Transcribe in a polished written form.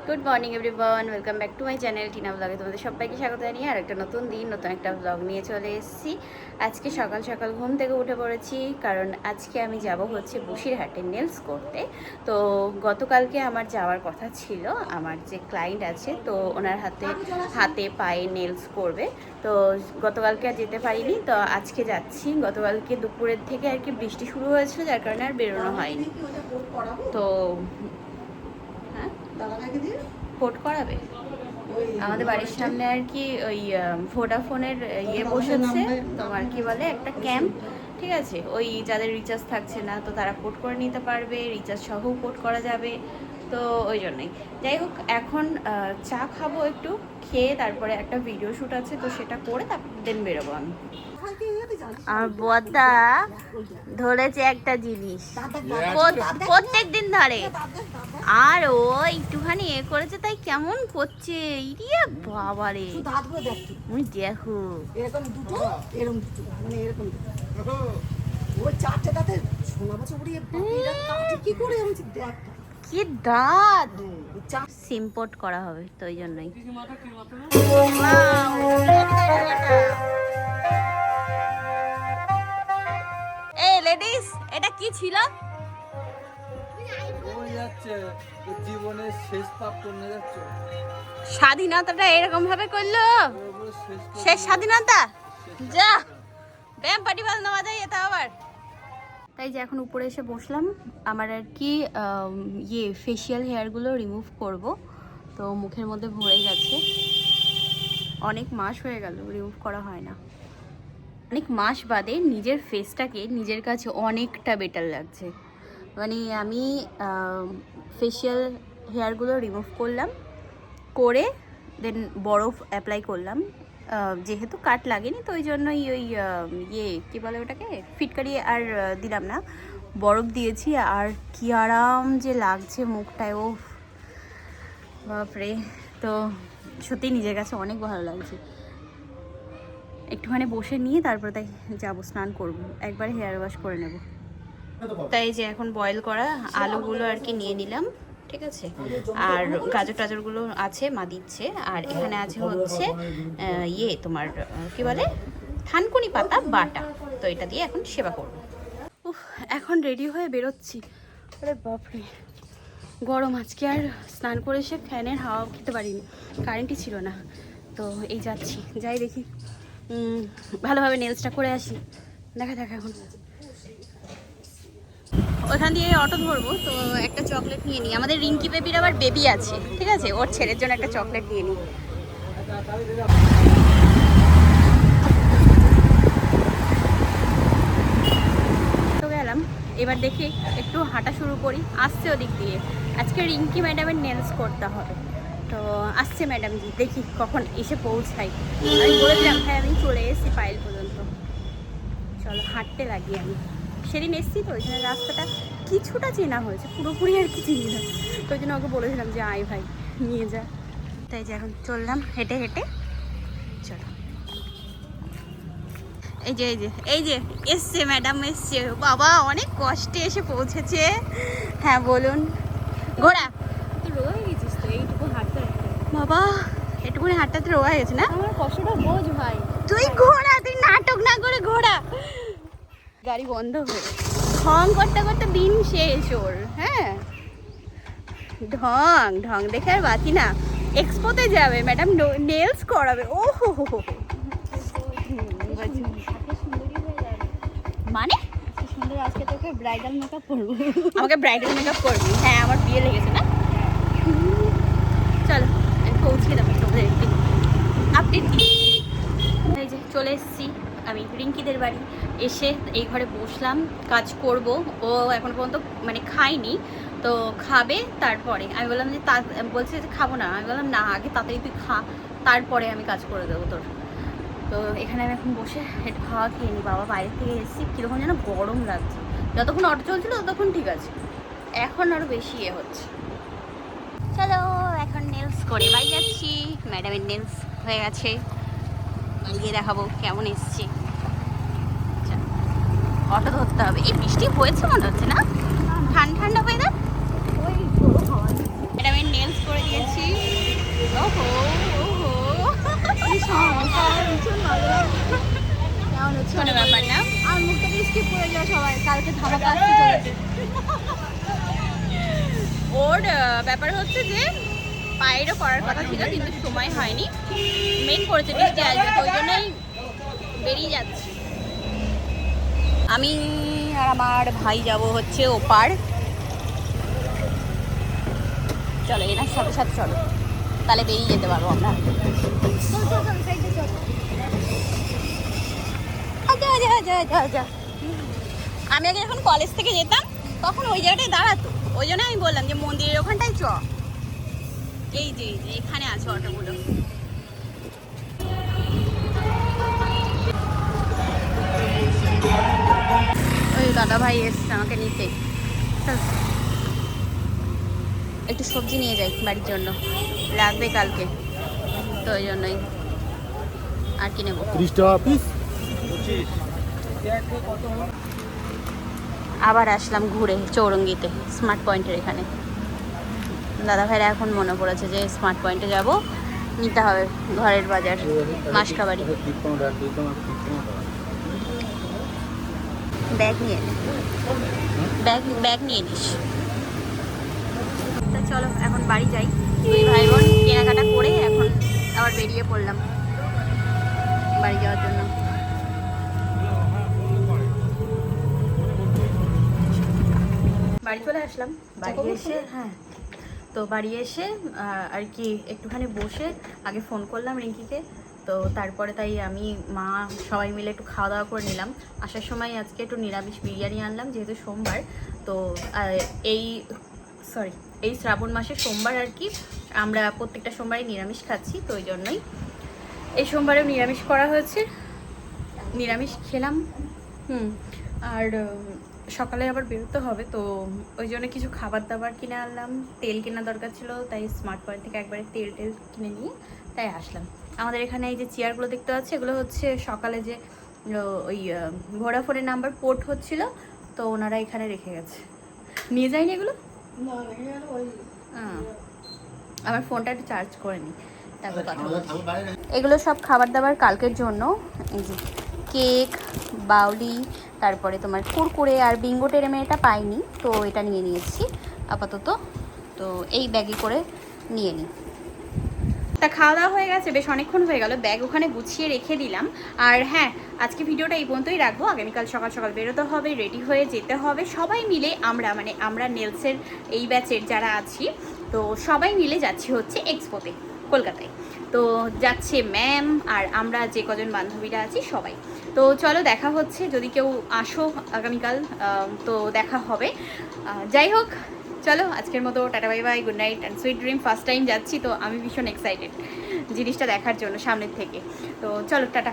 Good morning everyone, welcome back to my channel Tina ব্লগে। তোমাদের সবাইকে স্বাগত জানিয়ে আর একটা নতুন দিন, নতুন একটা ব্লগ নিয়ে চলে এসেছি। আজকে সকাল সকাল ঘুম থেকে উঠে পড়েছি, কারণ আজকে আমি যাব হচ্ছে বসিরহাটে নেলস করতে। তো গতকালকে আমার যাওয়ার কথা ছিল, আমার যে ক্লায়েন্ট আছে তো ওনার হাতে পায়ে নেলস করবে। তো গতকালকে আর যেতে পারিনি, তো আজকে যাচ্ছি। গতকালকে দুপুরের থেকে আর কি বৃষ্টি শুরু হয়েছিল, যার কারণে আর বেরোনো হয়নি। তো হ্যাঁ, ভোট করাবে আমাদের বাড়ির সামনে আর কি। ওই ভোডাফোনের বসেছে, তোমার কি বলে একটা ক্যাম্প, ঠিক আছে। ওই যাদের রিচার্জ থাকছে না তো তারা পোর্ট করে নিতে পারবে, রিচার্জ সহও পোর্ট করা যাবে। তো ওই জন্যই যাই হোক, এখন চা খাবো, একটু খেয়ে তারপরে একটা ভিডিও শ্যুট আছে, তো সেটা করে তারপর দেন বেরোবো আমি। আর বদা ধরেছে একটা জিনিস, প্রত্যেক দিন ধরে, আর ও একটুখানি করেছে তাই কেমন করছে। ইরিয়া বাবারে, তুমি দেখো এরকম দুটো, এরকম দুটো, মানে এরকম দুটো। ওই চারটে দাঁতে সোনা বছর উড়িয়ে কি করে আমি দেখ কি দাঁত সিম্পোর্ট করা হবে, তো ওই জন্যই। এই লেডিস, এটা কি ছিল? জীবনের শেষ পাপ করতে যাচ্ছে। স্বাধীনতাটা এরকম ভাবে করলো, শেষ স্বাধীনতা। যা ব্যায়াম পাটি বাজনা বাজাই এটা আবার। তাই যে এখন উপরে এসে বসলাম, আমার আর কি ফেশিয়াল হেয়ারগুলো রিমুভ করব। তো মুখের মধ্যে ভরে গেছে, অনেক মাস হয়ে গেল রিমুভ করা হয় না। অনেক মাস বাদে নিজের ফেসটাকে নিজের কাছে অনেকটা বেটার লাগছে। মানে আমি ফেশিয়াল হেয়ারগুলো রিমুভ করলাম, করে দেন বরফ অ্যাপ্লাই করলাম। যেহেতু কাট লাগেনি তো ওই জন্যই ওই কী বলে ওটাকে, ফিটকারি আর দিলাম না, বরফ দিয়েছি। আর কি আরাম যে লাগছে মুখটায়, ও বাপরে। তো সত্যি নিজের কাছে অনেক ভালো লাগছে। একটুখানি বসে নিয়ে তারপর তাই যাবো, স্নান করবো, একবারে হেয়ার ওয়াশ করে নেব। তাই যে এখন বয়েল করা আলুগুলো আর কি নিয়ে নিলাম, ঠিক আছে। আর গাজর টাজরগুলো আছে, মা দিচ্ছে। আর এখানে আছে হচ্ছে তোমার কি বলে, থানকুনি পাতা বাটা। তো এটা দিয়ে এখন সেবা করবো। এখন রেডি হয়ে বেরোচ্ছি। আরে বাপরে গরম, আজকে আর স্নান করে এসে ফ্যানের হাওয়া খেতে পারিনি, কারেন্টই ছিল না। তো এই যাচ্ছি, যাই দেখি ভালোভাবে নেলসটা করে আসি। দেখা এখন ওখান দিয়ে অটো ধরবো, তো একটা চকলেট নিয়ে নিই। আমাদের রিঙ্কি বেবির আবার বেবি আছে, ঠিক আছে, ওর ছেলের জন্য একটা চকলেট নিয়ে নিই। তো গেলাম, এবার দেখি একটু হাঁটা শুরু করি। আসছে ওদিক দিয়ে, আজকে রিঙ্কি ম্যাডামের নেলস করতে হবে। তো আসছে ম্যাডামজি, দেখি কখন এসে পৌঁছাই। আমি বলেছিলাম হ্যাঁ আমি চলে এসেছি পাইল পর্যন্ত, চলো হাঁটতে লাগি। আমি সেদিন এসেছি তো ওইখানে রাস্তাটা কিছুটা চেনা হয়েছে, পুরোপুরি আর কি চিনি না, তো ওই জন্য ওকে বলেছিলাম যে আয় ভাই নিয়ে যা। তাই যে এখন চললাম হেঁটে হেঁটে, চলো। এই যে এসছে ম্যাডাম, এসছে বাবা, অনেক কষ্টে এসে পৌঁছেছে। হ্যাঁ বলুন। ঘোড়া তুই রোয়া গেছিস তো, এইটুকু হাঁটতে বাবা, এটুকুনি হাঁটতে রোয়া গেছে না? আমার কষ্টটা বোঝ ভাই, তুই ঘোড়া, তুই নাটক না করে ঘোড়া। গাড়ি বন্ধ হয়ে ঢং করতে করতে দিন শেষ ওর। হ্যাঁ ঢং দেখে আর বাঁচি না। এক্সপোতে যাবে ম্যাডাম, নেলস করাবে। ও হো হো হো, মানে সুন্দর। আজকে তোকে ব্রাইডাল মেকআপ করবো। আমাকে ব্রাইডাল মেকআপ করবি? হ্যাঁ, আমার বিয়ে লেগেছে না। চলো আমি পৌঁছে দেবো তোমাদের আপডেট। এই যে চলে এসেছি আমি রিঙ্কিদের বাড়ি। এসে এই ঘরে বসলাম, কাজ করব। ও এখনো পর্যন্ত মানে খায়নি, তো খাবে তারপরে। আমি বললাম যে বলছে যে খাবো না। আমি বললাম না, আগে তাড়াতাড়ি তুই খা, তারপরে আমি কাজ করে দেবো তোর। তো এখানে আমি এখন বসে একটু খাওয়া খেয়ে নিই। বাবা বাইরে থেকে এসেছি, কীরকম যেন গরম লাগছে। যতক্ষণ অটো চলছিল ততক্ষণ ঠিক আছে, এখন আরও বেশি হচ্ছে। চলো এখন নেলস করে বাড়ি যাচ্ছি। ম্যাডামের নেলস হয়ে গেছে, গিয়ে দেখাবো কেমন এসছে। অটো ধরতে হবে। এই বৃষ্টি হয়েছে মনে হচ্ছে না, ঠান্ডা ওয়েদার। ম্যাডামের নেলস নেলস করে দিয়েছি। ওহো ওহো কোনো ব্যাপার না। আর মুখটাকে স্কিপ করে যাও সবাই, কালকে ধামাকা আসতে চলেছে। ওর ব্যাপার হচ্ছে যে পায়েরও করার কথা ছিল কিন্তু সময় হয়নি। মেন করেছে বৃষ্টি আসবে তো ওই জন্যই বেরিয়ে যাচ্ছি। আমি আর আমার ভাই যাব হচ্ছে ওপার। চলো এনার সাথে সাথে চলো, তাহলে বেরিয়ে যেতে পারবো আমরা। আচ্ছা আচ্ছা আচ্ছা আচ্ছা আচ্ছা। আমি আগে যখন কলেজ থেকে যেতাম তখন ওই জায়গাটায় দাঁড়াতো, ওই জন্য আমি বললাম যে মন্দিরের ওখানটায় চ। এই যে এখানে আছে অটোগুলো। ওই দাদা ভাই এসছে আমাকে নিতে। চল একটু সবজি নিয়ে যাই বাড়ির জন্য, লাগবে কালকে, তো ওই জন্যই। আর কি নেবো? 30 টাকা পিস। আবার আসলাম ঘুরে চৌরঙ্গিতে, স্মার্ট পয়েন্টের এখানে। দাদা ভাইরা এখন মনে পড়েছে যে স্মার্ট পয়েন্টে যাব, নিতে হবে ঘরের বাজার, মাসকাবাড়ি। ব্যাগ নিয়ে নে, ব্যাগ নিয়ে নিস। তা চলো এখন বাড়ি যাই। দুই ভাই বোন কেনাকাটা করে এখন আবার বেরিয়ে পড়লাম বাড়ি যাওয়ার জন্য। বাড়ি চলে আসলাম। বাড়ি এসে তো বাড়ি এসে আর কি একটুখানি বসে আগে ফোন করলাম রিঙ্কিকে। তো তারপরে তাই আমি মা সবাই মিলে একটু খাওয়া দাওয়া করে নিলাম। আসার সময় আজকে একটু নিরামিষ বিরিয়ানি আনলাম যেহেতু সোমবার। তো এই শ্রাবণ মাসে সোমবার আর কি আমরা প্রত্যেকটা সোমবারই নিরামিষ খাচ্ছি, তো ওই জন্যই এই সোমবারেও নিরামিষ করা হয়েছে। নিরামিষ খেলাম। আর সকালে আবার বেরোতে হবে, তো ওই জন্য কিছু খাবার দাবার কিনে আনলাম। তেল কেনা দরকার ছিল, তাই স্মার্ট পয়েন্ট থেকে একবারে তেল কিনে নিয়ে তাই আসলাম। আমাদের এখানে এই যে চেয়ারগুলো দেখতে পাচ্ছি, এগুলো হচ্ছে সকালে যে ওই ভোডাফোনের নাম্বার পোর্ট হচ্ছিল, তো ওনারা এখানে রেখে গেছে। নিয়ে যায়নি এগুলো? আমার ফোনটা একটু চার্জ করে নিই, তারপর কথা বলছি। এগুলো সব খাবার দাবার কালকের জন্য। এই যে কেক, বাউলি, তারপরে তোমার কুরকুরে আর বিঙ্গো টেরেমে এটা পাইনি, তো এটা নিয়ে নিয়েছি আপাতত। তো এই ব্যাগে করে নিয়ে নিই। তা খাওয়া দাওয়া হয়ে গেছে, বেশ অনেকক্ষণ হয়ে গেল, ব্যাগ ওখানে গুছিয়ে রেখে দিলাম। আর হ্যাঁ, আজকে ভিডিওটা এই পর্যন্তই রাখবো। আগামীকাল সকাল সকাল বেরোতে হবে, রেডি হয়ে যেতে হবে সবাই মিলে। আমরা নেলসের এই ব্যাচের যারা আছি, তো সবাই মিলে যাচ্ছি হচ্ছে এক্সপোতে কলকাতায়। তো যাচ্ছে ম্যাম আর আমরা যে কজন বান্ধবীরা আছি সবাই। তো চলো দেখা হচ্ছে, যদি কেউ আসো আগামীকাল তো দেখা হবে। যাই হোক, চলো আজকের মতো tata bye bye, good night and sweet dream. First time যাচ্ছি, তো আমি ভীষণ এক্সাইটেড জিনিসটা দেখার জন্য সামনের থেকে। তো চলো টাটা।